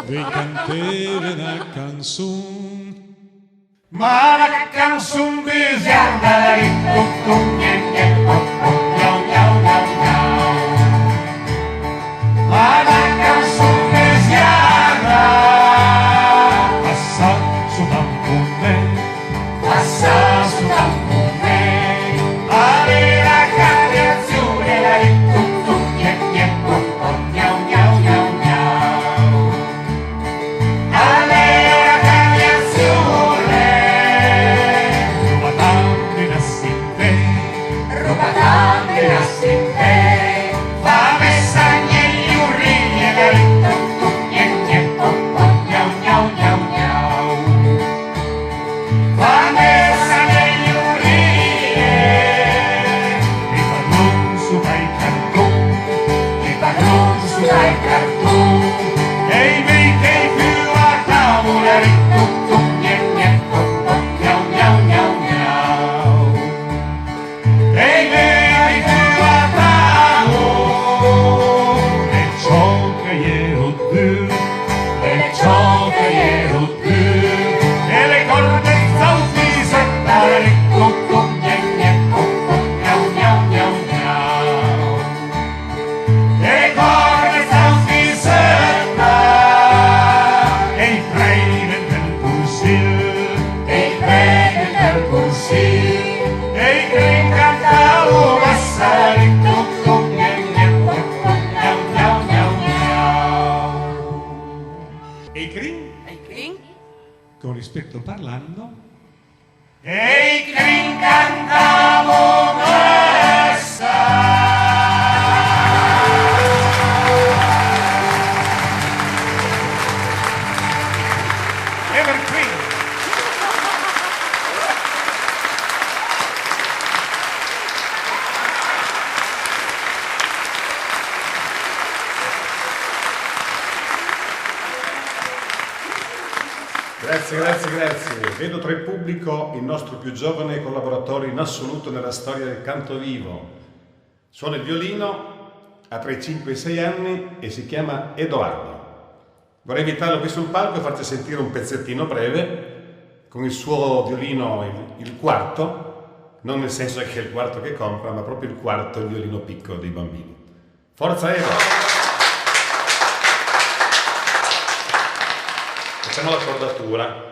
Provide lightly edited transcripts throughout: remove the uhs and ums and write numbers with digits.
Vi canteve una canzone, ma la canzone bisiarda di tutto niente, miau miau miau miau. Ma la canzone bisiarda passa su tampone, passa su tampone, alle la cambiazione la di tutto niente, miau miau miau miau. Alle la cambiazione ruba tanti nascite, ruba tanti nascite, fa messa negli urrini e la ritto niente, miau miau miau miau. Fa messa negli urrini, mi parlon su dai cartoni, mi parlon su dai cartoni, e i miei che più a tavola ritto niente, miau miau miau miau. E i miei più a tavola, e ciò che ero più, e ciò che ero più, e le corde zaufisetta ritto niente, miau miau miau miau. E le corde zaufisetta, e i freni del Pursil, e i freni del Pursil, e i grin cantavo passare tutto niente, miau miau miau miau. e i Green, con rispetto parlando, E i grin cantavo passare. Evergreen. Grazie, grazie, grazie. Vedo tra il pubblico il nostro più giovane collaboratore in assoluto nella storia del canto vivo. Suona il violino, ha tra i 5 e i 6 anni e si chiama Edoardo. Vorrei invitarlo qui sul palco e farci sentire un pezzettino breve con il suo violino, il quarto, non nel senso che è il quarto che compra, ma proprio il quarto, il violino piccolo dei bambini. Forza Edo! Facciamo l'accordatura.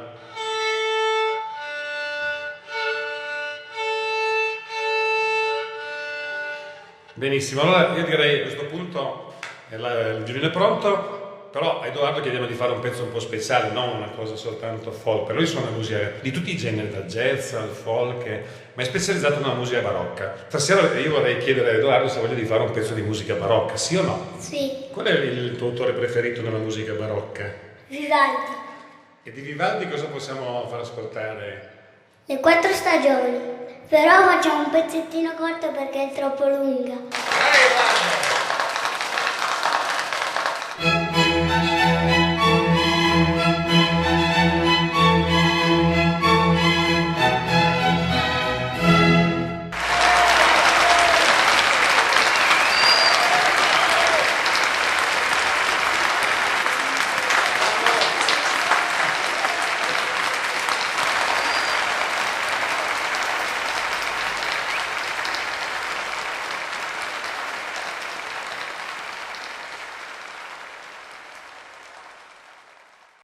Benissimo, allora io direi a questo punto il violino è pronto, però a Edoardo chiediamo di fare un pezzo un po' speciale, non una cosa soltanto folk. Per lui suona musica di tutti i generi, dal jazz al folk, ma è specializzato nella musica barocca. Stasera io vorrei chiedere a Edoardo se ha voglia di fare un pezzo di musica barocca, sì o no? Sì, Qual è il tuo autore preferito nella musica barocca? Vivaldi. E di Vivaldi cosa possiamo far ascoltare? Le 4 stagioni. Però facciamo un pezzettino corto perché è troppo lunga. Vai, Edoardo!